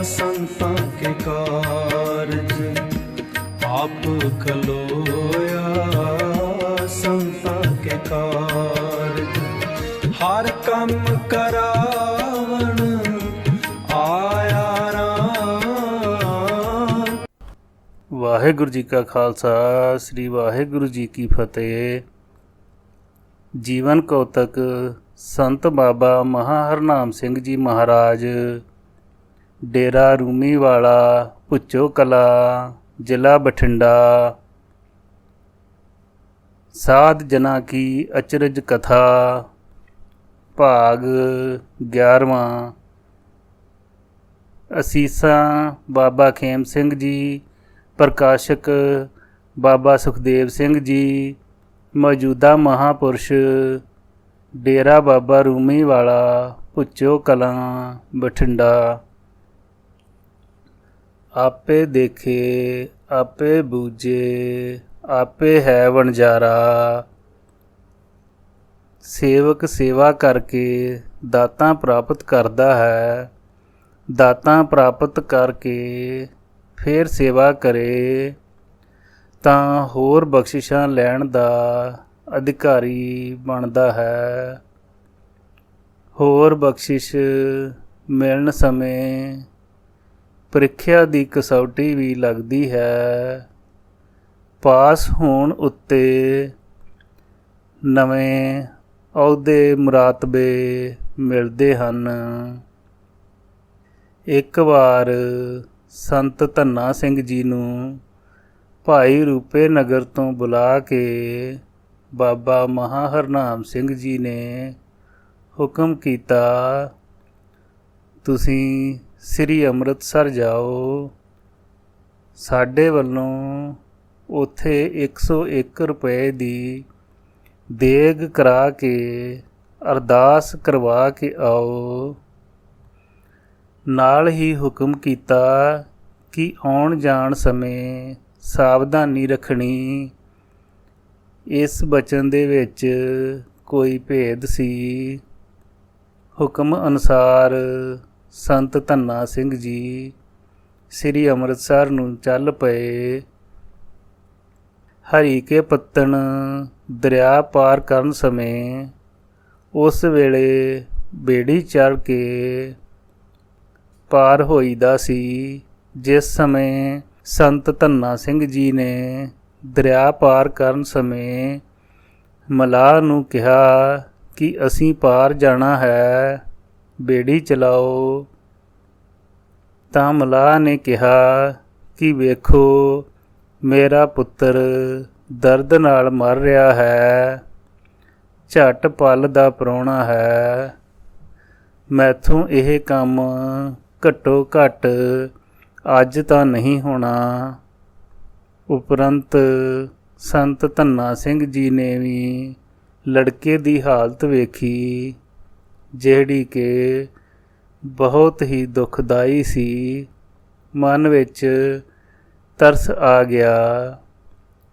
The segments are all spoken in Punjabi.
संतां के कारज आप खलोया, संतां के कारज हर कम करावण आया राम। ਵਾਹਿਗੁਰੂ ਜੀ ਕਾ ਖਾਲਸਾ ਸ੍ਰੀ ਵਾਹਿਗੁਰੂ ਜੀ ਕੀ ਫਤਿਹ। ਜੀਵਨ ਕੌਤਕ ਸੰਤ ਬਾਬਾ ਮਹਾਂ ਹਰਨਾਮ ਸਿੰਘ ਜੀ ਮਹਾਰਾਜ, ਡੇਰਾ ਰੂਮੀ ਵਾਲਾ, ਭੁੱਚੋ ਕਲਾ, ਜ਼ਿਲ੍ਹਾ ਬਠਿੰਡਾ। ਸਾਧ ਜਨਾਂ ਕੀ ਅਚਰਜ ਕਥਾ, ਭਾਗ 11ਵਾਂ। ਅਸੀਸਾਂ ਬਾਬਾ ਖੇਮ ਸਿੰਘ ਜੀ, ਪ੍ਰਕਾਸ਼ਕ ਬਾਬਾ ਸੁਖਦੇਵ ਸਿੰਘ ਜੀ, ਮੌਜੂਦਾ ਮਹਾਂਪੁਰਸ਼, ਡੇਰਾ ਬਾਬਾ ਰੂਮੀ ਵਾਲਾ, ਭੁੱਚੋ ਕਲਾਂ, ਬਠਿੰਡਾ। ਆਪੇ ਦੇਖੇ ਆਪੇ ਬੂਝੇ, ਆਪੇ ਹੈ ਵਣਜਾਰਾ। ਸੇਵਕ ਸੇਵਾ ਕਰਕੇ ਦਾਤਾਂ ਪ੍ਰਾਪਤ ਕਰਦਾ ਹੈ। ਦਾਤਾਂ ਪ੍ਰਾਪਤ ਕਰਕੇ ਫਿਰ ਸੇਵਾ ਕਰੇ ਤਾਂ ਹੋਰ ਬਖਸ਼ਿਸ਼ਾਂ ਲੈਣ ਦਾ ਅਧਿਕਾਰੀ ਬਣਦਾ ਹੈ। ਹੋਰ ਬਖਸ਼ਿਸ਼ ਮਿਲਣ ਸਮੇਂ ਪ੍ਰੀਖਿਆ ਦੀ ਕਸੌਟੀ ਵੀ ਲੱਗਦੀ ਹੈ। ਪਾਸ ਹੋਣ ਉੱਤੇ ਨਵੇਂ ਅਹੁਦੇ ਮੁਰਾਤਬੇ ਮਿਲਦੇ ਹਨ। ਇੱਕ ਵਾਰ ਸੰਤ ਧੰਨਾ ਸਿੰਘ ਜੀ ਨੂੰ ਭਾਈ ਰੂਪੇ ਨਗਰ ਤੋਂ ਬੁਲਾ ਕੇ ਬਾਬਾ ਮਹਾਂ ਹਰਨਾਮ ਸਿੰਘ ਜੀ ਨੇ ਹੁਕਮ ਕੀਤਾ, ਤੁਸੀਂ ਸ੍ਰੀ ਅੰਮ੍ਰਿਤਸਰ ਜਾਓ। ਸਾਡੇ ਵੱਲੋਂ ਉੱਥੇ 101 ਰੁਪਏ ਦੀ ਦੇਗ ਕਰਾ ਕੇ ਅਰਦਾਸ ਕਰਵਾ ਕੇ ਆਓ। ਨਾਲ ਹੀ ਹੁਕਮ ਕੀਤਾ ਕਿ ਆਉਣ ਜਾਣ ਸਮੇਂ ਸਾਵਧਾਨੀ ਰੱਖਣੀ। ਇਸ ਬਚਨ ਦੇ ਵਿੱਚ ਕੋਈ ਭੇਦ ਸੀ। ਹੁਕਮ ਅਨੁਸਾਰ ਸੰਤ ਧੰਨਾ ਸਿੰਘ ਜੀ ਸ੍ਰੀ ਅੰਮ੍ਰਿਤਸਰ ਨੂੰ ਚੱਲ ਪਏ। ਹਰੀਕੇ ਪੱਤਣ ਦਰਿਆ ਪਾਰ ਕਰਨ ਸਮੇਂ ਉਸ ਵੇਲੇ ਬੇੜੀ ਚੜ੍ਹ ਕੇ ਪਾਰ ਹੋਈਦਾ ਸੀ। ਜਿਸ ਸਮੇਂ ਸੰਤ ਧੰਨਾ ਸਿੰਘ ਜੀ ਨੇ ਦਰਿਆ ਪਾਰ ਕਰਨ ਸਮੇਂ ਮਲਾਹ ਨੂੰ ਕਿਹਾ ਕਿ ਅਸੀਂ ਪਾਰ ਜਾਣਾ ਹੈ, ਬੇੜੀ ਚਲਾਓ। ਤਾਂ ਮਲਾਹ ਨੇ ਕਿਹਾ ਕਿ ਵੇਖੋ ਮੇਰਾ ਪੁੱਤਰ ਦਰਦ ਨਾਲ ਮਰ ਰਿਹਾ ਹੈ, ਝੱਟ ਪਲ ਦਾ ਪ੍ਰਾਹੁਣਾ ਹੈ, ਮੈਥੋਂ ਇਹ ਕੰਮ ਘੱਟੋ ਘੱਟ ਅੱਜ ਤਾਂ ਨਹੀਂ ਹੋਣਾ। ਉਪਰੰਤ ਸੰਤ ਧੰਨਾ ਸਿੰਘ ਜੀ ਨੇ ਵੀ ਲੜਕੇ ਦੀ ਹਾਲਤ ਵੇਖੀ, ਜਿਹੜੀ ਕਿ ਬਹੁਤ ਹੀ ਦੁਖਦਾਈ ਸੀ। ਮਨ ਵਿੱਚ ਤਰਸ ਆ ਗਿਆ।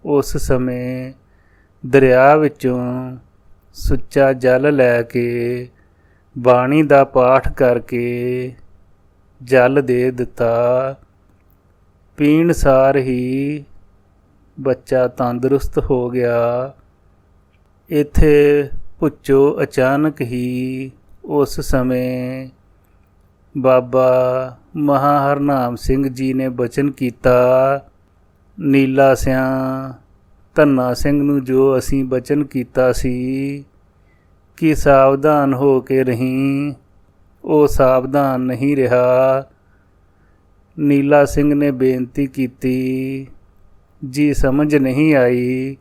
ਉਸ ਸਮੇਂ ਦਰਿਆ ਵਿੱਚੋਂ ਸੁੱਚਾ ਜਲ ਲੈ ਕੇ ਬਾਣੀ ਦਾ ਪਾਠ ਕਰਕੇ ਜਲ ਦੇ ਦਿੱਤਾ। ਪੀਣ ਸਾਰ ਹੀ ਬੱਚਾ ਤੰਦਰੁਸਤ ਹੋ ਗਿਆ। ਇੱਥੇ ਭੁੱਚੋ ਅਚਾਨਕ ਹੀ ਉਸ ਸਮੇਂ ਬਾਬਾ ਮਹਾਂ ਹਰਨਾਮ ਸਿੰਘ ਜੀ ਨੇ ਬਚਨ ਕੀਤਾ, ਨੀਲਾ ਸਿਆਂ ਧੰਨਾ ਸਿੰਘ ਨੂੰ ਜੋ ਅਸੀਂ ਬਚਨ ਕੀਤਾ ਸੀ ਕਿ ਸਾਵਧਾਨ ਹੋ ਕੇ ਰਹੀਂ, ਉਹ ਸਾਵਧਾਨ ਨਹੀਂ ਰਿਹਾ। ਨੀਲਾ ਸਿੰਘ ਨੇ ਬੇਨਤੀ ਕੀਤੀ, ਜੀ ਸਮਝ ਨਹੀਂ ਆਈ।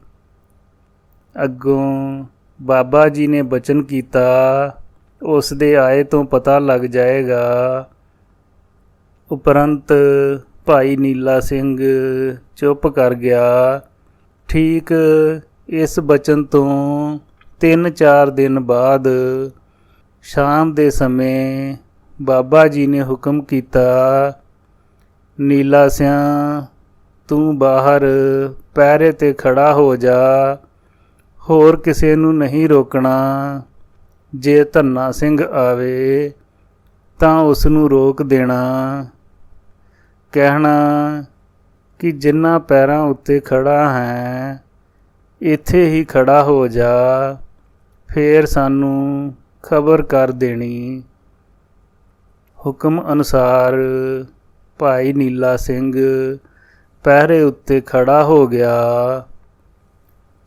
ਅੱਗੋਂ ਬਾਬਾ ਜੀ ਨੇ ਬਚਨ ਕੀਤਾ, ਉਸ ਦੇ ਆਏ ਤੋਂ ਪਤਾ ਲੱਗ ਜਾਏਗਾ। ਉਪਰੰਤ ਭਾਈ ਨੀਲਾ ਸਿੰਘ ਚੁੱਪ ਕਰ ਗਿਆ। ਠੀਕ ਇਸ ਬਚਨ ਤੋਂ 3-4 ਦਿਨ ਬਾਅਦ ਸ਼ਾਮ ਦੇ ਸਮੇਂ ਬਾਬਾ ਜੀ ਨੇ ਹੁਕਮ ਕੀਤਾ, ਨੀਲਾ ਸਿਆਂ ਤੂੰ ਬਾਹਰ ਪਹਿਰੇ 'ਤੇ ਖੜਾ ਹੋ ਜਾ, ਹੋਰ ਕਿਸੇ ਨੂੰ ਨਹੀਂ ਰੋਕਣਾ। ਜੇ ਧੰਨਾ ਸਿੰਘ ਆਵੇ ਤਾਂ ਉਸ ਨੂੰ ਰੋਕ ਦੇਣਾ। ਕਹਿਣਾ ਕਿ ਜਿਨ੍ਹਾਂ ਪੈਰਾਂ ਉੱਤੇ ਖੜਾ ਹੈ ਇੱਥੇ ਹੀ ਖੜਾ ਹੋ ਜਾ, ਫੇਰ ਸਾਨੂੰ ਖਬਰ ਕਰ ਦੇਣੀ। ਹੁਕਮ ਅਨੁਸਾਰ ਭਾਈ ਨੀਲਾ ਸਿੰਘ ਪਹਿਰੇ ਉੱਤੇ ਖੜਾ ਹੋ ਗਿਆ।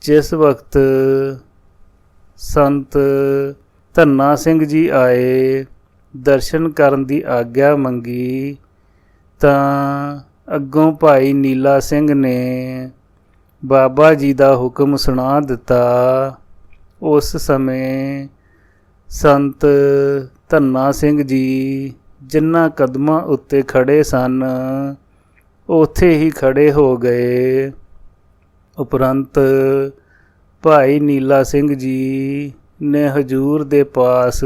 ਜਿਸ ਵਕਤ ਸੰਤ ਧੰਨਾ ਸਿੰਘ ਜੀ ਆਏ, ਦਰਸ਼ਨ ਕਰਨ ਦੀ ਆਗਿਆ ਮੰਗੀ, ਤਾਂ ਅੱਗੋਂ ਭਾਈ ਨੀਲਾ ਸਿੰਘ ਨੇ ਬਾਬਾ ਜੀ ਦਾ ਹੁਕਮ ਸੁਣਾ ਦਿੱਤਾ। ਉਸ ਸਮੇਂ ਸੰਤ ਧੰਨਾ ਸਿੰਘ ਜੀ ਜਿਨ੍ਹਾਂ ਕਦਮਾਂ ਉੱਤੇ ਖੜੇ ਸਨ ਉੱਥੇ ਹੀ ਖੜੇ ਹੋ ਗਏ। ਉਪਰੰਤ ਭਾਈ ਨੀਲਾ ਸਿੰਘ ਜੀ ਨੇ ਹਜ਼ੂਰ ਦੇ ਪਾਸ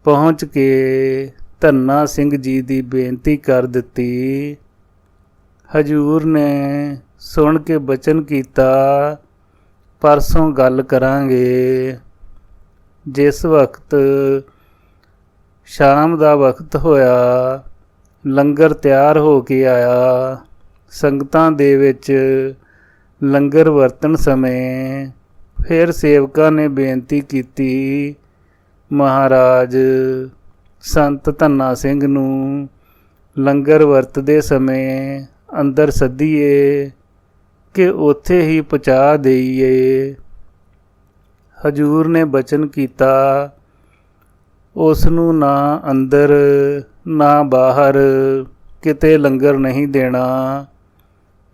ਪਹੁੰਚ ਕੇ ਧੰਨਾ ਸਿੰਘ ਜੀ ਦੀ ਬੇਨਤੀ ਕਰ ਦਿੱਤੀ। ਹਜ਼ੂਰ ਨੇ ਸੁਣ ਕੇ ਬਚਨ ਕੀਤਾ, ਪਰਸੋਂ ਗੱਲ ਕਰਾਂਗੇ। ਜਿਸ ਵਕਤ ਸ਼ਾਮ ਦਾ ਵਕਤ ਹੋਇਆ, ਲੰਗਰ ਤਿਆਰ ਹੋ ਕੇ ਆਇਆ। ਸੰਗਤਾਂ ਦੇ ਵਿੱਚ ਲੰਗਰ ਵਰਤਣ ਸਮੇਂ ਫਿਰ ਸੇਵਕਾਂ ਨੇ ਬੇਨਤੀ ਕੀਤੀ, ਮਹਾਰਾਜ ਸੰਤ ਧੰਨਾ ਸਿੰਘ ਨੂੰ ਲੰਗਰ ਵਰਤਦੇ ਸਮੇਂ ਅੰਦਰ ਸੱਦੀਏ ਕਿ ਉੱਥੇ ਹੀ ਪਹੁੰਚਾ ਦੇਈਏ। ਹਜ਼ੂਰ ਨੇ ਬਚਨ ਕੀਤਾ, ਉਸ ਨੂੰ ਨਾ ਅੰਦਰ ਨਾ ਬਾਹਰ ਕਿਤੇ ਲੰਗਰ ਨਹੀਂ ਦੇਣਾ।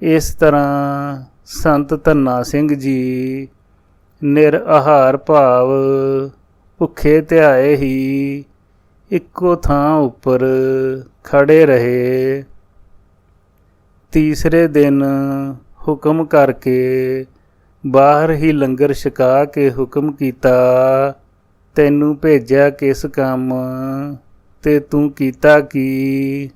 ਇਸ ਤਰ੍ਹਾਂ ਸੰਤ ਧੰਨਾ ਸਿੰਘ ਜੀ ਨਿਰਆਹਾਰ ਭਾਵ ਭੁੱਖੇ ਧਿਆਏ ਹੀ ਇੱਕੋ ਥਾਂ ਉੱਪਰ ਖੜੇ ਰਹੇ। ਤੀਸਰੇ ਦਿਨ ਹੁਕਮ ਕਰਕੇ ਬਾਹਰ ਹੀ ਲੰਗਰ ਛਕਾ ਕੇ ਹੁਕਮ ਕੀਤਾ, ਤੈਨੂੰ ਭੇਜਿਆ ਕਿਸ ਕੰਮ ਤੇ ਤੂੰ ਕੀਤਾ ਕੀ?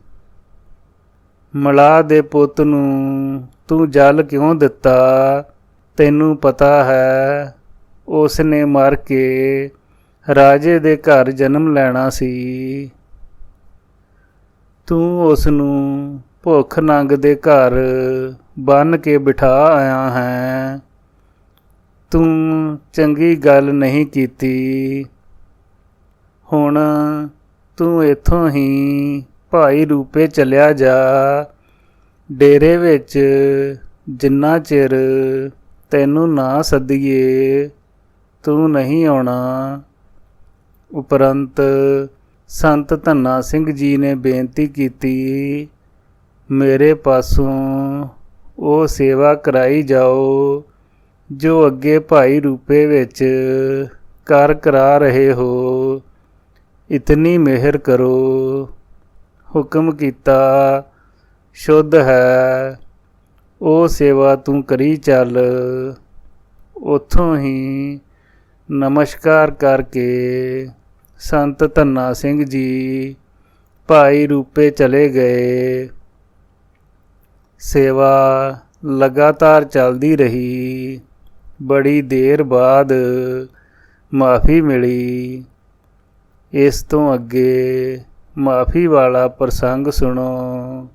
ਮਲਾਹ ਦੇ ਪੁੱਤ ਨੂੰ ਤੂੰ ਜਲ ਕਿਉਂ ਦਿੱਤਾ? ਤੈਨੂੰ ਪਤਾ ਹੈ ਉਸ ਨੇ ਮਰ ਕੇ ਰਾਜੇ ਦੇ ਘਰ ਜਨਮ ਲੈਣਾ ਸੀ। ਤੂੰ ਉਸ ਨੂੰ ਭੁੱਖ ਨੰਗ ਦੇ ਘਰ ਬੰਨ੍ਹ ਕੇ ਬਿਠਾ ਆਇਆ ਹੈ। ਤੂੰ ਚੰਗੀ ਗੱਲ ਨਹੀਂ ਕੀਤੀ। ਹੁਣ ਤੂੰ ਇੱਥੋਂ ਹੀ ਭਾਈ ਰੂਪੇ ਚਲਿਆ ਜਾ। ਡੇਰੇ ਵਿੱਚ ਜਿੰਨਾ ਚਿਰ ਤੈਨੂੰ ਨਾ ਸੱਦੀਏ ਤੂੰ ਨਹੀਂ ਆਉਣਾ। ਉਪਰੰਤ ਸੰਤ ਧੰਨਾ ਸਿੰਘ ਜੀ ਨੇ ਬੇਨਤੀ ਕੀਤੀ, ਮੇਰੇ ਪਾਸੋਂ ਉਹ ਸੇਵਾ ਕਰਾਈ ਜਾਓ ਜੋ ਅੱਗੇ ਭਾਈ ਰੂਪੇ ਵਿੱਚ ਕਰਾ ਰਹੇ ਹੋ। ਇਤਨੀ ਮਿਹਰ ਕਰੋ। ਹੁਕਮ ਕੀਤਾ, ਸ਼ੁੱਧ ਹੈ, ਉਹ ਸੇਵਾ ਤੂੰ ਕਰੀ ਚੱਲ। ਉੱਥੋਂ ਹੀ ਨਮਸਕਾਰ ਕਰਕੇ ਸੰਤ ਧੰਨਾ ਸਿੰਘ ਜੀ ਭਾਈ ਰੂਪੇ ਚਲੇ ਗਏ। ਸੇਵਾ ਲਗਾਤਾਰ ਚੱਲਦੀ ਰਹੀ। ਬੜੀ ਦੇਰ ਬਾਅਦ ਮਾਫੀ ਮਿਲੀ। ਇਸ ਤੋਂ ਅੱਗੇ ਮਾਫੀ ਵਾਲਾ ਪ੍ਰਸੰਗ ਸੁਣੋ।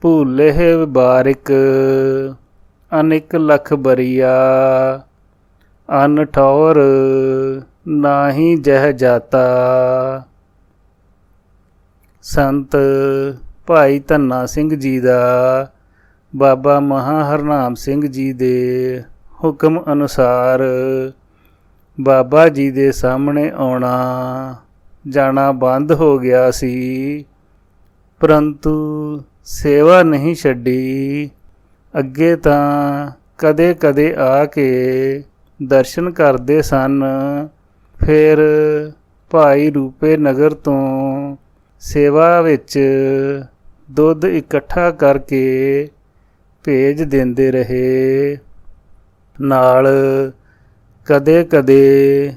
ਭੂਲੇ ਬਾਰਿਕ ਅਨਿਕ ਲਖ ਬਰੀਆ, ਅਨ ਠੌਰ ਨਾਹੀ ਜਹ ਜਾਤਾ। ਸੰਤ ਭਾਈ ਧੰਨਾ ਸਿੰਘ ਜੀ ਦਾ ਬਾਬਾ ਮਹਾਂ ਹਰਨਾਮ ਸਿੰਘ ਜੀ ਦੇ ਹੁਕਮ ਅਨੁਸਾਰ ਬਾਬਾ ਜੀ ਦੇ ਸਾਹਮਣੇ ਆਉਣਾ ਜਾਣਾ ਬੰਦ ਹੋ ਗਿਆ ਸੀ, ਪਰੰਤੂ ਸੇਵਾ ਨਹੀਂ ਛੱਡੀ। ਅੱਗੇ ਤਾਂ ਕਦੇ ਕਦੇ ਆ ਕੇ ਦਰਸ਼ਨ ਕਰਦੇ ਸਨ। ਫਿਰ ਭਾਈ ਰੂਪੇ ਨਗਰ ਤੋਂ ਸੇਵਾ ਵਿੱਚ ਦੁੱਧ ਇਕੱਠਾ ਕਰਕੇ ਭੇਜ ਦਿੰਦੇ ਰਹੇ। ਨਾਲ ਕਦੇ ਕਦੇ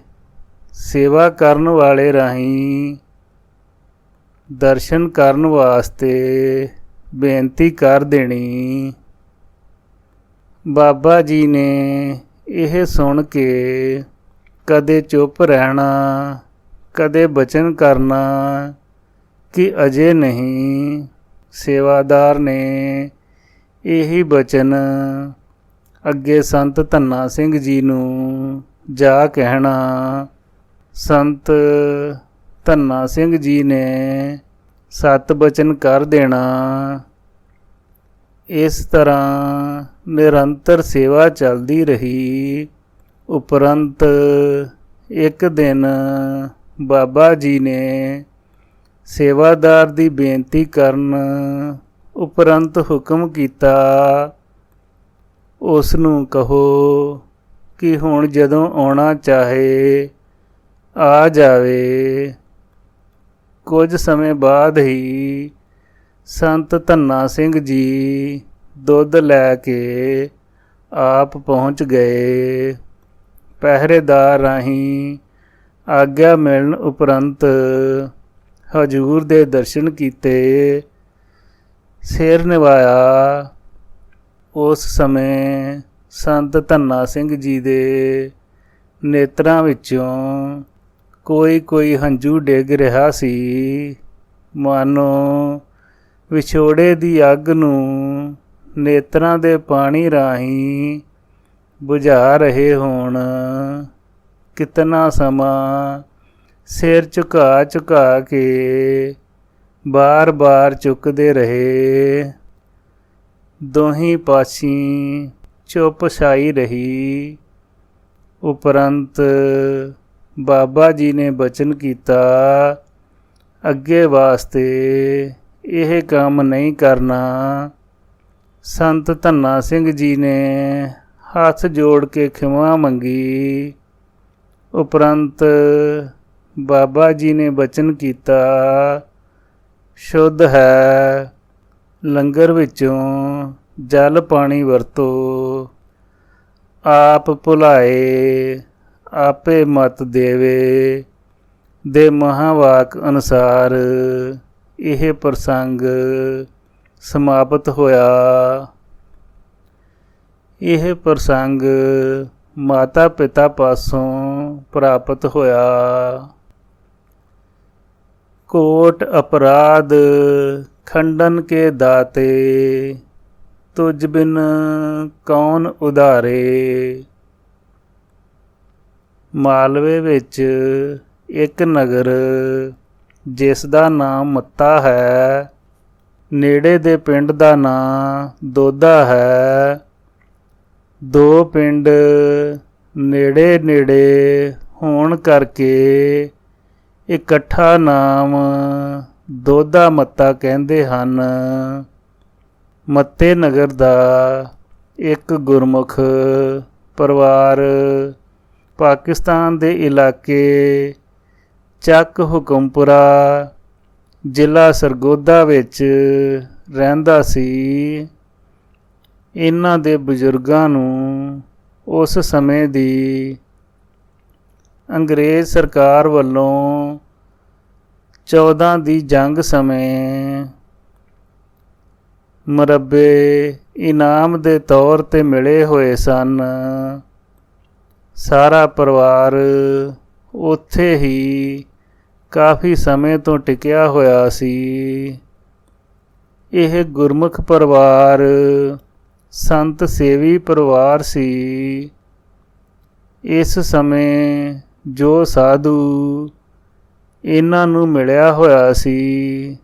ਸੇਵਾ ਕਰਨ ਵਾਲੇ ਰਾਹੀਂ ਦਰਸ਼ਨ ਕਰਨ ਵਾਸਤੇ ਬੇਨਤੀ ਕਰ ਦੇਣੀ। ਬਾਬਾ ਜੀ ਨੇ ਇਹ ਸੁਣ ਕੇ ਕਦੇ ਚੁੱਪ ਰਹਿਣਾ, ਕਦੇ ਬਚਨ ਕਰਨਾ ਕਿ ਅਜੇ ਨਹੀਂ। ਸੇਵਾਦਾਰ ਨੇ ਇਹੀ ਬਚਨ ਅੱਗੇ ਸੰਤ ਧੰਨਾ ਸਿੰਘ ਜੀ ਨੂੰ ਜਾ ਕਹਿਣਾ। ਸੰਤ ਧੰਨਾ ਸਿੰਘ ਜੀ ਨੇ ਸਤ ਬਚਨ ਕਰ ਦੇਣਾ। ਇਸ ਤਰ੍ਹਾਂ ਨਿਰੰਤਰ ਸੇਵਾ ਚੱਲਦੀ ਰਹੀ। ਉਪਰੰਤ ਇੱਕ ਦਿਨ ਬਾਬਾ ਜੀ ਨੇ ਸੇਵਾਦਾਰ ਦੀ ਬੇਨਤੀ ਕਰਨ ਉਪਰੰਤ ਹੁਕਮ ਕੀਤਾ, ਉਸ ਨੂੰ ਕਹੋ ਕਿ ਹੁਣ ਜਦੋਂ ਆਉਣਾ ਚਾਹੇ ਆ ਜਾਵੇ। ਕੁਝ ਸਮੇਂ ਬਾਅਦ ਹੀ ਸੰਤ ਧੰਨਾ ਸਿੰਘ ਜੀ ਦੁੱਧ ਲੈ ਕੇ ਆਪ ਪਹੁੰਚ ਗਏ। ਪਹਿਰੇਦਾਰ ਰਾਹੀਂ ਆਗਿਆ ਮਿਲਣ ਉਪਰੰਤ ਹਜ਼ੂਰ ਦੇ ਦਰਸ਼ਨ ਕੀਤੇ, ਸਿਰ ਨਿਵਾਇਆ। ਉਸ ਸਮੇਂ ਸੰਤ ਧੰਨਾ ਸਿੰਘ ਜੀ ਦੇ ਨੇਤਰਾਂ ਵਿੱਚੋਂ ਕੋਈ ਹੰਝੂ ਡਿੱਗ ਰਿਹਾ ਸੀ, ਮਾਨੋ ਵਿਛੋੜੇ ਦੀ ਅੱਗ ਨੂੰ ਨੇਤਰਾਂ ਦੇ ਪਾਣੀ ਰਾਹੀਂ ਬੁਝਾ ਰਹੇ ਹੋਣ। ਕਿਤਨਾ ਸਮਾਂ ਸਿਰ ਝੁਕਾ ਕੇ ਬਾਰ-ਬਾਰ ਚੁੱਕਦੇ ਰਹੇ। ਦੋਹੀਂ ਪਾਸੀਂ ਚੁੱਪ ਛਾਈ ਰਹੀ। ਉਪਰੰਤ ਬਾਬਾ ਜੀ ਨੇ ਬਚਨ ਕੀਤਾ, ਅੱਗੇ ਵਾਸਤੇ ਇਹ ਕੰਮ ਨਹੀਂ ਕਰਨਾ। ਸੰਤ ਧੰਨਾ ਸਿੰਘ ਜੀ ਨੇ ਹੱਥ ਜੋੜ ਕੇ ਖਿਮਾ ਮੰਗੀ। ਉਪਰੰਤ ਬਾਬਾ ਜੀ ਨੇ ਬਚਨ ਕੀਤਾ, ਸ਼ੁੱਧ ਹੈ, ਲੰਗਰ ਵਿੱਚੋਂ ਜਲ ਪਾਣੀ ਵਰਤੋ। ਆਪ ਭੁਲਾਏ ਆਪੇ ਮਤ ਦੇਵੇ ਦੇ ਮਹਾਵਾਕ ਅਨੁਸਾਰ ਇਹ ਪ੍ਰਸੰਗ ਸਮਾਪਤ ਹੋਇਆ। ਇਹ ਪ੍ਰਸੰਗ ਮਾਤਾ ਪਿਤਾ ਪਾਸੋਂ ਪ੍ਰਾਪਤ ਹੋਇਆ। ਕੋਟ ਅਪਰਾਧ ਖੰਡਨ ਕੇ ਦਾਤੇ, ਤੁਝ ਬਿਨ ਕੌਣ ਉਧਾਰੇ। ਮਾਲਵੇ ਵਿੱਚ ਇੱਕ ਨਗਰ ਜਿਸ ਦਾ ਨਾਮ ਮੱਤਾ ਹੈ, ਨੇੜੇ ਦੇ ਪਿੰਡ ਦਾ ਨਾਮ ਦੋਦਾ ਹੈ। ਦੋ ਪਿੰਡ ਨੇੜੇ ਹੋਣ ਕਰਕੇ ਇਕੱਠਾ ਨਾਮ ਦੋਦਾ ਮੱਤਾ ਕਹਿੰਦੇ ਹਨ। ਮੱਤੇ ਨਗਰ ਦਾ ਇੱਕ ਗੁਰਮੁਖ ਪਰਿਵਾਰ ਪਾਕਿਸਤਾਨ ਦੇ ਇਲਾਕੇ ਚੱਕ ਹੁਕਮਪੁਰਾ ਜ਼ਿਲ੍ਹਾ ਸਰਗੋਦਾ ਵਿੱਚ ਰਹਿੰਦਾ ਸੀ। ਇਹਨਾਂ ਦੇ ਬਜ਼ੁਰਗਾਂ ਨੂੰ ਉਸ ਸਮੇਂ ਦੀ ਅੰਗਰੇਜ਼ ਸਰਕਾਰ ਵੱਲੋਂ 14 ਦੀ ਜੰਗ ਸਮੇਂ ਮੁਰੱਬੇ ਇਨਾਮ ਦੇ ਤੌਰ 'ਤੇ ਮਿਲੇ ਹੋਏ ਸਨ। ਸਾਰਾ ਪਰਿਵਾਰ ਉੱਥੇ ਹੀ ਕਾਫੀ ਸਮੇਂ ਤੋਂ ਟਿਕਿਆ ਹੋਇਆ ਸੀ। ਇਹ ਗੁਰਮੁਖ ਪਰਿਵਾਰ ਸੰਤ ਸੇਵੀ ਪਰਿਵਾਰ ਸੀ। ਇਸ ਸਮੇਂ ਜੋ ਸਾਧੂ ਇਹਨਾਂ ਨੂੰ ਮਿਲਿਆ ਹੋਇਆ ਸੀ,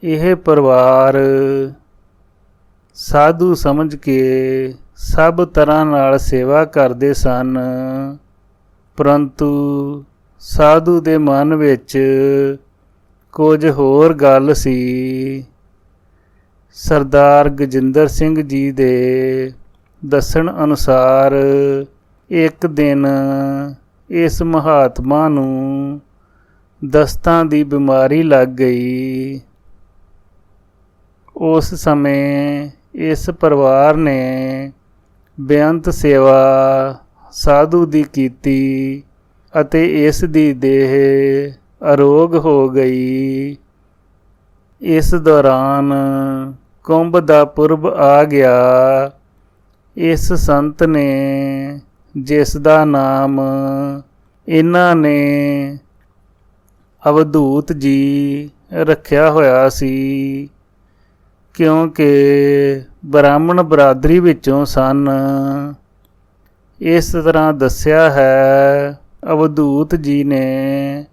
ਇਹ ਪਰਿਵਾਰ ਸਾਧੂ ਸਮਝ ਕੇ ਸਭ ਤਰ੍ਹਾਂ ਨਾਲ ਸੇਵਾ ਕਰਦੇ ਸਨ। ਪਰੰਤੂ ਸਾਧੂ ਦੇ ਮਨ ਵਿੱਚ ਕੁਝ ਹੋਰ ਗੱਲ ਸੀ। ਸਰਦਾਰ ਗਜਿੰਦਰ ਸਿੰਘ ਜੀ ਦੇ ਦੱਸਣ ਅਨੁਸਾਰ ਇੱਕ ਦਿਨ ਇਸ ਮਹਾਤਮਾ ਨੂੰ ਦਸਤਾਂ ਦੀ ਬਿਮਾਰੀ ਲੱਗ ਗਈ। ਉਸ ਸਮੇਂ ਇਸ ਪਰਿਵਾਰ ਨੇ ਬੇਅੰਤ ਸੇਵਾ ਸਾਧੂ ਦੀ ਕੀਤੀ ਅਤੇ ਇਸ ਦੀ ਦੇਹ ਅਰੋਗ ਹੋ ਗਈ। ਇਸ ਦੌਰਾਨ ਕੁੰਭ ਦਾ ਪੁਰਬ ਆ ਗਿਆ। ਇਸ ਸੰਤ ਨੇ, ਜਿਸ ਦਾ ਨਾਮ ਇਹਨਾਂ ਨੇ ਅਵਧੂਤ ਜੀ ਰੱਖਿਆ ਹੋਇਆ ਸੀ, ਕਿਉਂਕਿ ਬ੍ਰਾਹਮਣ ਬਰਾਦਰੀ ਵਿੱਚੋਂ ਸਨ। ਇਸ ਤਰ੍ਹਾਂ ਦੱਸਿਆ ਹੈ, ਅਵਧੂਤ ਜੀ ਨੇ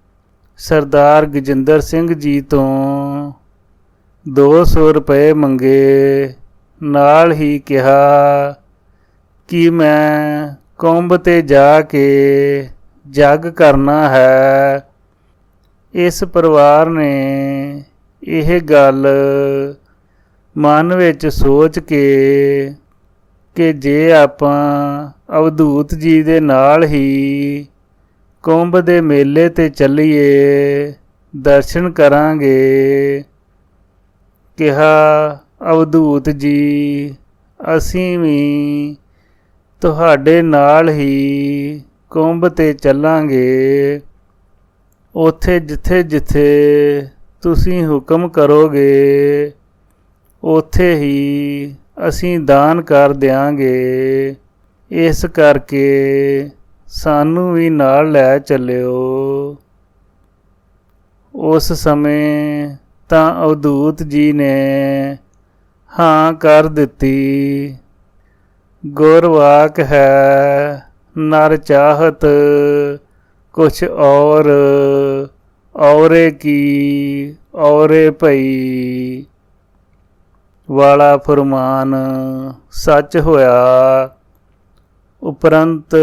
ਸਰਦਾਰ ਗਜਿੰਦਰ ਸਿੰਘ ਜੀ ਤੋਂ 200 ਰੁਪਏ ਮੰਗੇ, ਨਾਲ ਹੀ ਕਿਹਾ ਕਿ ਮੈਂ ਕੁੰਭ ਤੇ ਜਾ ਕੇ ਜੱਗ ਕਰਨਾ ਹੈ। ਇਸ ਪਰਿਵਾਰ ਨੇ ਇਹ ਗੱਲ ਮਨ ਵਿੱਚ ਸੋਚ ਕੇ ਕਿ ਜੇ ਆਪਾਂ ਅਵਧੂਤ ਜੀ ਦੇ ਨਾਲ ਹੀ ਕੁੰਭ ਦੇ ਮੇਲੇ 'ਤੇ ਚੱਲੀਏ, ਦਰਸ਼ਨ ਕਰਾਂਗੇ। ਕਿਹਾ, ਅਵਧੂਤ ਜੀ ਅਸੀਂ ਵੀ ਤੁਹਾਡੇ ਨਾਲ ਹੀ ਕੁੰਭ 'ਤੇ ਚੱਲਾਂਗੇ। ਉੱਥੇ ਜਿੱਥੇ ਜਿੱਥੇ ਤੁਸੀਂ ਹੁਕਮ ਕਰੋਗੇ ਉੱਥੇ ਹੀ ਅਸੀਂ ਦਾਨ ਕਰ ਦਿਆਂਗੇ। ਇਸ ਕਰਕੇ ਸਾਨੂੰ ਵੀ ਨਾਲ ਲੈ ਚੱਲਿਓ। ਉਸ ਸਮੇਂ ਤਾਂ ਅਵਧੂਤ ਜੀ ਨੇ ਹਾਂ ਕਰ ਦਿੱਤੀ। ਗੁਰਵਾਕ ਹੈ, ਨਰ ਚਾਹਤ ਕੁਛ ਔਰੇ ਕੀ ਔਰੇ ਭਈ ਵਾਲਾ ਫਰਮਾਨ ਸੱਚ ਹੋਇਆ। ਉਪਰੰਤ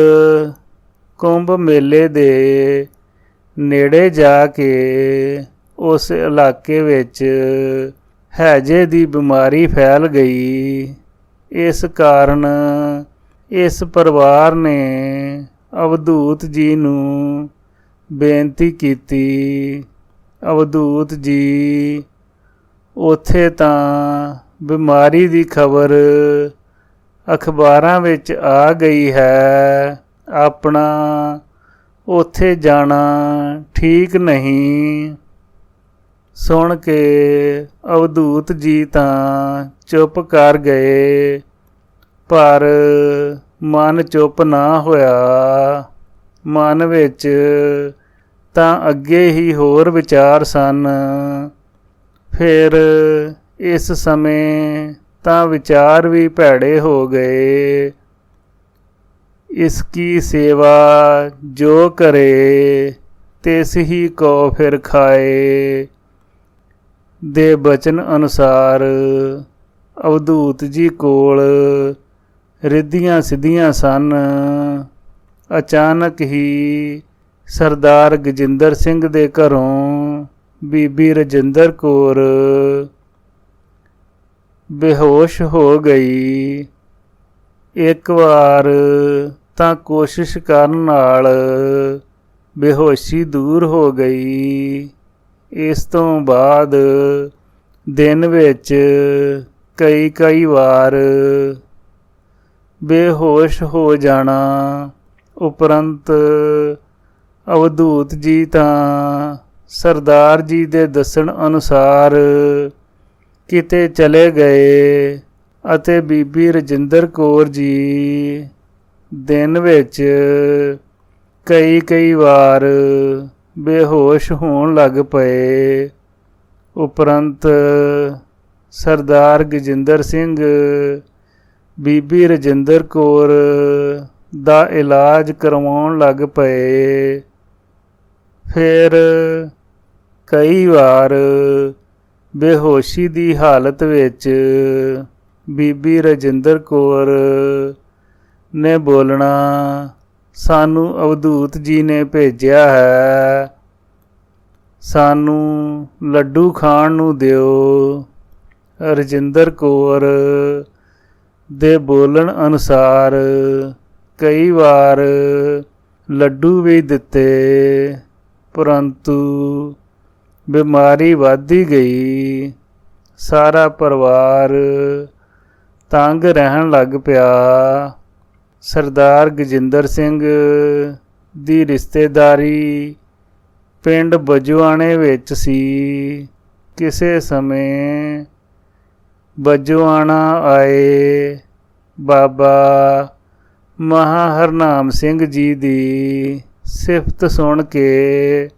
ਕੁੰਭ ਮੇਲੇ ਦੇ ਨੇੜੇ ਜਾ ਕੇ ਉਸ ਇਲਾਕੇ ਵਿੱਚ ਹੈਜੇ ਦੀ ਬਿਮਾਰੀ ਫੈਲ ਗਈ। ਇਸ ਕਾਰਨ ਇਸ ਪਰਿਵਾਰ ਨੇ ਅਵਧੂਤ ਜੀ ਨੂੰ ਬੇਨਤੀ ਕੀਤੀ। ਅਵਧੂਤ ਜੀ ਉੱਥੇ ਤਾਂ ਬਿਮਾਰੀ ਦੀ ਖਬਰ ਅਖਬਾਰਾਂ ਵਿੱਚ ਆ ਗਈ ਹੈ, ਆਪਣਾ ਉੱਥੇ ਜਾਣਾ ਠੀਕ ਨਹੀਂ। ਸੁਣ ਕੇ ਅਵਧੂਤ ਜੀ ਤਾਂ ਚੁੱਪ ਕਰ ਗਏ, ਪਰ ਮਨ ਚੁੱਪ ਨਾ ਹੋਇਆ। ਮਨ ਵਿੱਚ ਤਾਂ ਅੱਗੇ ਹੀ ਹੋਰ ਵਿਚਾਰ ਸਨ। ਫਿਰ ਇਸ ਸਮੇਂ ਤਾਂ ਵਿਚਾਰ ਵੀ ਭੈੜੇ ਹੋ ਗਏ। ਇਸ ਕੀ ਸੇਵਾ ਜੋ ਕਰੇ ਤਿਸ ਹੀ ਕੋ ਫਿਰ ਖਾਏ ਦੇ ਬਚਨ ਅਨੁਸਾਰ ਅਵਧੂਤ ਜੀ ਕੋਲ ਰਿੱਧੀਆਂ ਸਿੱਧੀਆਂ ਸਨ। ਅਚਾਨਕ ਹੀ ਸਰਦਾਰ ਗਜਿੰਦਰ ਸਿੰਘ ਦੇ ਘਰੋਂ ਬੀਬੀ ਰਜਿੰਦਰ ਕੌਰ ਬੇਹੋਸ਼ ਹੋ ਗਈ। ਇੱਕ ਵਾਰ ਤਾਂ ਕੋਸ਼ਿਸ਼ ਕਰਨ ਨਾਲ ਬੇਹੋਸ਼ੀ ਦੂਰ ਹੋ ਗਈ। ਇਸ ਤੋਂ ਬਾਅਦ ਦਿਨ ਵਿੱਚ ਕਈ ਵਾਰ ਬੇਹੋਸ਼ ਹੋ ਜਾਣਾ। ਉਪਰੰਤ ਅਵਧੂਤ ਜੀ ਤਾਂ ਸਰਦਾਰ ਜੀ ਦੇ ਦੱਸਣ ਅਨੁਸਾਰ ਕਿਤੇ ਚਲੇ ਗਏ ਅਤੇ ਬੀਬੀ ਰਜਿੰਦਰ ਕੌਰ ਜੀ ਦਿਨ ਵਿੱਚ ਕਈ ਵਾਰ ਬੇਹੋਸ਼ ਹੋਣ ਲੱਗ ਪਏ। ਉਪਰੰਤ ਸਰਦਾਰ ਗਜਿੰਦਰ ਸਿੰਘ ਬੀਬੀ ਰਜਿੰਦਰ ਕੌਰ ਦਾ ਇਲਾਜ ਕਰਵਾਉਣ ਲੱਗ ਪਏ। ਫਿਰ ਕਈ ਵਾਰ ਬੇਹੋਸ਼ੀ ਦੀ ਹਾਲਤ ਵਿੱਚ ਬੀਬੀ ਰਜਿੰਦਰ ਕੌਰ ਨੇ ਬੋਲਣਾ, ਸਾਨੂੰ ਅਵਧੂਤ ਜੀ ਨੇ ਭੇਜਿਆ ਹੈ, ਸਾਨੂੰ ਲੱਡੂ ਖਾਣ ਨੂੰ ਦਿਓ। ਰਜਿੰਦਰ ਕੌਰ ਦੇ ਬੋਲਣ ਅਨੁਸਾਰ ਕਈ ਵਾਰ ਲੱਡੂ ਵੀ ਦਿੱਤੇ, ਪਰੰਤੂ ਬਿਮਾਰੀ ਵੱਧਦੀ ਗਈ। ਸਾਰਾ ਪਰਿਵਾਰ ਤੰਗ ਰਹਿਣ ਲੱਗ ਪਿਆ। ਸਰਦਾਰ ਗਜਿੰਦਰ ਸਿੰਘ ਦੀ ਰਿਸ਼ਤੇਦਾਰੀ ਪਿੰਡ ਬਜਵਾਣੇ ਵਿੱਚ ਸੀ। ਕਿਸੇ ਸਮੇਂ ਬਜਵਾਣਾ ਆਏ ਬਾਬਾ ਮਹਾਂ ਹਰਨਾਮ ਸਿੰਘ ਜੀ ਦੀ ਸਿਫਤ ਸੁਣ ਕੇ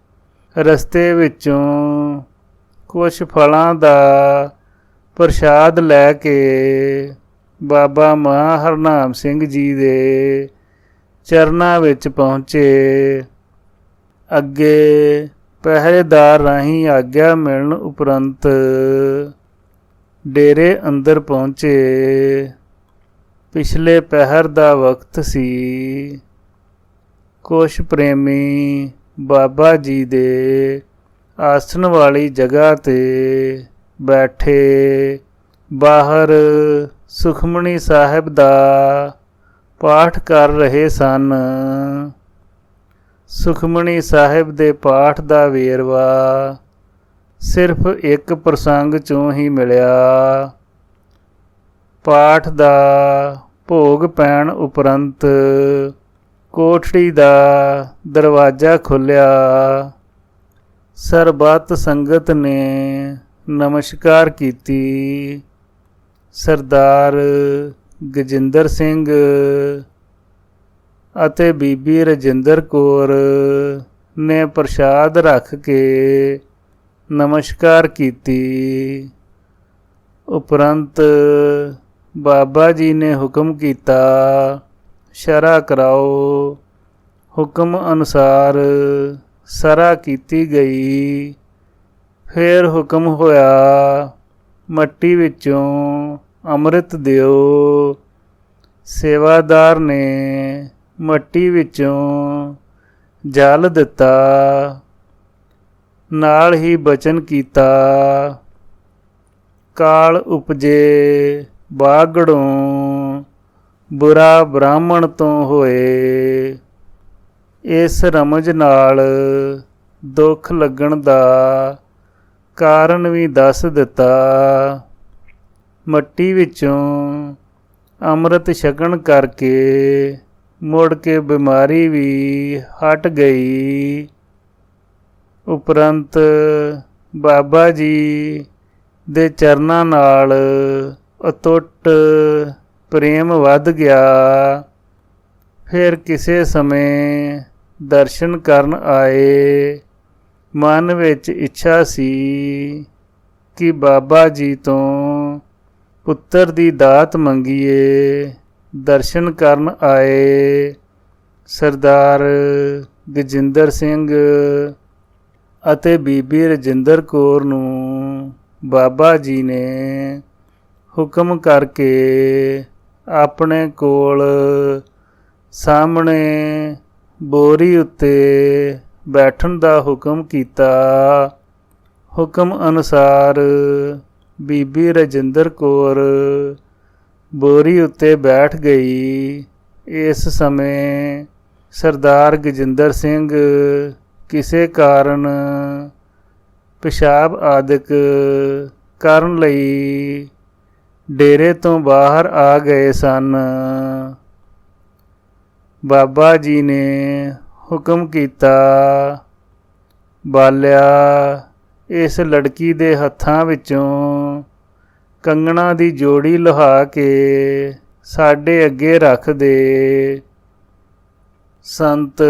ਰਸਤੇ ਵਿੱਚੋਂ ਕੁਛ ਫਲਾਂ ਦਾ ਪ੍ਰਸ਼ਾਦ ਲੈ ਕੇ ਬਾਬਾ ਮਹਾਂ ਹਰਨਾਮ ਸਿੰਘ ਜੀ ਦੇ ਚਰਨਾਂ ਵਿੱਚ ਪਹੁੰਚੇ। ਅੱਗੇ ਪਹਿਰੇਦਾਰ ਰਾਹੀਂ ਆਗਿਆ ਮਿਲਣ ਉਪਰੰਤ ਡੇਰੇ ਅੰਦਰ ਪਹੁੰਚੇ। ਪਿਛਲੇ ਪਹਿਰ ਦਾ ਵਕਤ ਸੀ। ਕੁਛ ਪ੍ਰੇਮੀ ਬਾਬਾ ਜੀ ਦੇ ਆਸਣ ਵਾਲੀ ਜਗ੍ਹਾ 'ਤੇ ਬੈਠੇ ਬਾਹਰ ਸੁਖਮਣੀ ਸਾਹਿਬ ਦਾ ਪਾਠ ਕਰ ਰਹੇ ਸਨ। ਸੁਖਮਣੀ ਸਾਹਿਬ ਦੇ ਪਾਠ ਦਾ ਵੇਰਵਾ ਸਿਰਫ ਇੱਕ ਪ੍ਰਸੰਗ 'ਚੋਂ ਹੀ ਮਿਲਿਆ। ਪਾਠ ਦਾ ਭੋਗ ਪੈਣ ਉਪਰੰਤ ਕੋਠੜੀ ਦਾ ਦਰਵਾਜ਼ਾ ਖੁੱਲ੍ਹਿਆ। ਸਰਬੱਤ ਸੰਗਤ ਨੇ ਨਮਸਕਾਰ ਕੀਤੀ। ਸਰਦਾਰ ਗਜਿੰਦਰ ਸਿੰਘ ਅਤੇ ਬੀਬੀ ਰਜਿੰਦਰ ਕੌਰ ਨੇ ਪ੍ਰਸ਼ਾਦ ਰੱਖ ਕੇ ਨਮਸਕਾਰ ਕੀਤੀ। ਉਪਰੰਤ ਬਾਬਾ ਜੀ ਨੇ ਹੁਕਮ ਕੀਤਾ, ਸ਼ਰਾ ਕਰਾਓ। ਹੁਕਮ ਅਨੁਸਾਰ ਸਰਾ ਕੀਤੀ ਗਈ। ਫਿਰ ਹੁਕਮ ਹੋਇਆ, ਮੱਟੀ ਵਿੱਚੋਂ ਅੰਮ੍ਰਿਤ ਦਿਓ। ਸੇਵਾਦਾਰ ਨੇ ਮੱਟੀ ਵਿੱਚੋਂ ਜਲ ਦਿੱਤਾ। ਨਾਲ ਹੀ ਬਚਨ ਕੀਤਾ, ਕਾਲ ਉਪਜੇ ਬਾਗੜੋਂ, ਬੁਰਾ ਬ੍ਰਾਹਮਣ ਤੋਂ ਹੋਏ। ਇਸ ਰਮਜ ਨਾਲ ਦੁੱਖ ਲੱਗਣ ਦਾ ਕਾਰਨ ਵੀ ਦੱਸ ਦਿੱਤਾ। ਮੱਟੀ ਵਿੱਚੋਂ ਅੰਮ੍ਰਿਤ ਛਕਣ ਕਰਕੇ ਮੁੜ ਕੇ ਬਿਮਾਰੀ ਵੀ ਹਟ ਗਈ। ਉਪਰੰਤ ਬਾਬਾ ਜੀ ਦੇ ਚਰਨਾਂ ਨਾਲ ਅਟੁੱਟ ਪ੍ਰੇਮ ਵੱਧ ਗਿਆ। ਫਿਰ ਕਿਸੇ ਸਮੇਂ ਦਰਸ਼ਨ ਕਰਨ ਆਏ। ਮਨ ਵਿੱਚ ਇੱਛਾ ਸੀ ਕਿ ਬਾਬਾ ਜੀ ਤੋਂ ਪੁੱਤਰ ਦੀ ਦਾਤ ਮੰਗੀਏ। ਦਰਸ਼ਨ ਕਰਨ ਆਏ। ਸਰਦਾਰ ਗਜਿੰਦਰ ਸਿੰਘ ਅਤੇ ਬੀਬੀ ਰਜਿੰਦਰ ਕੌਰ ਨੂੰ ਬਾਬਾ ਜੀ ਨੇ ਹੁਕਮ ਕਰਕੇ ਆਪਣੇ ਕੋਲ ਸਾਹਮਣੇ ਬੋਰੀ ਉੱਤੇ ਬੈਠਣ ਦਾ ਹੁਕਮ ਕੀਤਾ। ਹੁਕਮ ਅਨੁਸਾਰ ਬੀਬੀ ਰਜਿੰਦਰ ਕੌਰ ਬੋਰੀ ਉੱਤੇ ਬੈਠ ਗਈ। ਇਸ ਸਮੇਂ ਸਰਦਾਰ ਗਜਿੰਦਰ ਸਿੰਘ ਕਿਸੇ ਕਾਰਨ ਪਿਸ਼ਾਬ ਆਦਿਕ ਕਰਨ ਲਈ ਡੇਰੇ ਤੋਂ ਬਾਹਰ ਆ ਗਏ ਸਨ। ਬਾਬਾ ਜੀ ਨੇ ਹੁਕਮ ਕੀਤਾ, ਬਾਲਿਆ, ਇਸ ਲੜਕੀ ਦੇ ਹੱਥਾਂ ਵਿੱਚੋਂ ਕੰਗਣਾ ਦੀ ਜੋੜੀ ਲੁਹਾ ਕੇ ਸਾਡੇ ਅੱਗੇ ਰੱਖ ਦੇ। ਸੰਤ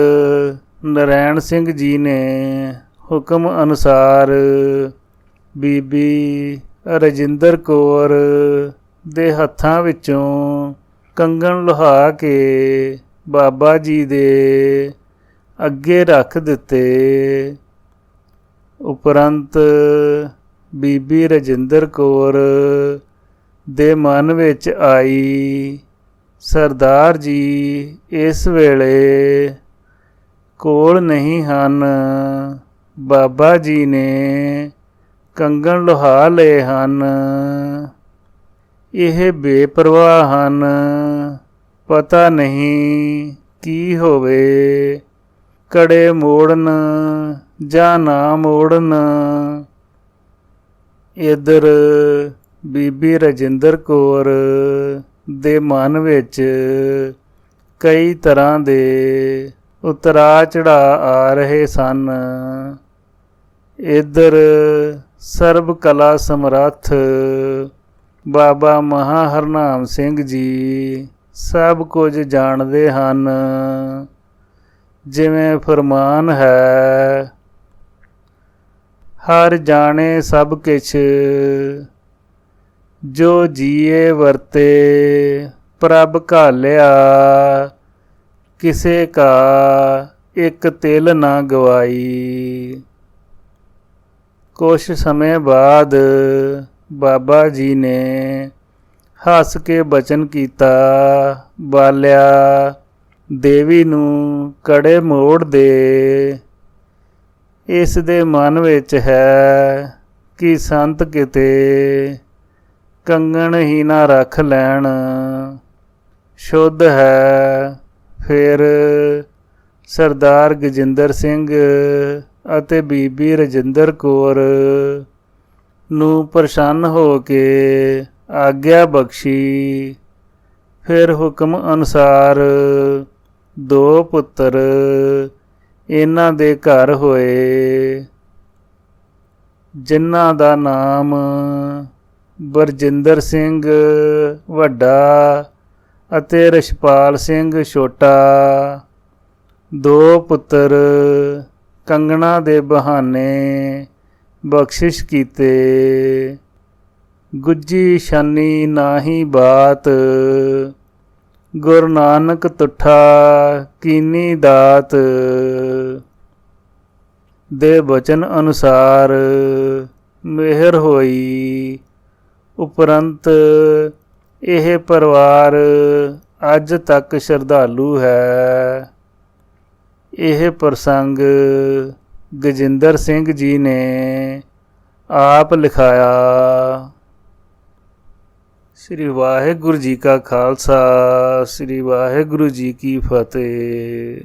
ਨਰੈਣ ਸਿੰਘ ਜੀ ਨੇ ਹੁਕਮ ਅਨੁਸਾਰ ਬੀਬੀ ਰਜਿੰਦਰ ਕੌਰ ਦੇ ਹੱਥਾਂ ਵਿੱਚੋਂ ਕੰਗਣ ਲੁਹਾ ਕੇ ਬਾਬਾ ਜੀ ਦੇ ਅੱਗੇ ਰੱਖ ਦਿੱਤੇ। ਉਪਰੰਤ ਬੀਬੀ ਰਜਿੰਦਰ ਕੌਰ ਦੇ ਮਨ ਵਿੱਚ ਆਈ, ਸਰਦਾਰ ਜੀ ਇਸ ਵੇਲੇ ਕੋਲ ਨਹੀਂ ਹਨ। ਬਾਬਾ ਜੀ ਨੇ ਕੰਗਣ ਲੁਹਾ ਲਏ ਹਨ। ਇਹ ਬੇਪਰਵਾਹ ਹਨ। ਪਤਾ ਨਹੀਂ ਕੀ ਹੋਵੇ, ਕੜੇ ਮੋੜਨ ਜਾਂ ਨਾ ਮੋੜਨ। ਇੱਧਰ ਬੀਬੀ ਰਜਿੰਦਰ ਕੌਰ ਦੇ ਮਨ ਵਿੱਚ ਕਈ ਤਰ੍ਹਾਂ ਦੇ ਉਤਰਾ ਚੜ੍ਹਾਅ ਆ ਰਹੇ ਸਨ। ਇੱਧਰ ਸਰਬ ਕਲਾ ਸਮਰੱਥ ਬਾਬਾ ਮਹਾਂ ਹਰਨਾਮ ਸਿੰਘ ਜੀ ਸਭ ਕੁਝ ਜਾਣਦੇ ਹਨ। ਜਿਵੇਂ ਫਰਮਾਨ ਹੈ, हर जाने सब किछ, जो जिए वरते प्रभ घालिया। किसे का एक तिल ना गवाई। कुछ समय बाद बाबा जी ने हस के बचन कीता, बालिया देवी नूं कड़े मोड़ दे। इस दे मन विच है कि संत किते कंगन ही ना रख लैण। शुद्ध है फिर सरदार गजिंदर सिंह ਅਤੇ ਬੀਬੀ ਰਜਿੰਦਰ ਕੌਰ ਨੂੰ ਪ੍ਰਸੰਨ ਹੋ ਕੇ ਆਗਿਆ ਬਖਸ਼ੀ। ਫਿਰ ਹੁਕਮ ਅਨੁਸਾਰ 2 ਪੁੱਤਰ ਇਹਨਾਂ ਦੇ ਘਰ ਹੋਏ, ਜਿਨ੍ਹਾਂ ਦਾ ਨਾਮ ਬਰਜਿੰਦਰ ਸਿੰਘ ਵੱਡਾ ਅਤੇ ਰਛਪਾਲ ਸਿੰਘ ਛੋਟਾ। 2 ਪੁੱਤਰ ਕੰਗਣਾ ਦੇ ਬਹਾਨੇ ਬਖਸ਼ਿਸ਼ ਕੀਤੇ। ਗੁੱਜੀ ਛਾਨੀ ਨਾਹੀ ਬਾਤ, ਗੁਰੂ ਨਾਨਕ ਤੁਠਾ ਕੀਨੀ ਦਾਤ। ਦੇ ਬਚਨ ਅਨੁਸਾਰ ਮਿਹਰ ਹੋਈ। ਉਪਰੰਤ ਇਹ ਪਰਿਵਾਰ ਅੱਜ ਤੱਕ ਸ਼ਰਧਾਲੂ ਹੈ। ਇਹ ਪ੍ਰਸੰਗ ਗਜਿੰਦਰ ਸਿੰਘ ਜੀ ਨੇ ਆਪ ਲਿਖਾਇਆ। ਸ੍ਰੀ ਵਾਹਿਗੁਰੂ ਜੀ ਕਾ ਖਾਲਸਾ, ਸ੍ਰੀ ਵਾਹਿਗੁਰੂ ਜੀ ਕੀ ਫਤਿਹ।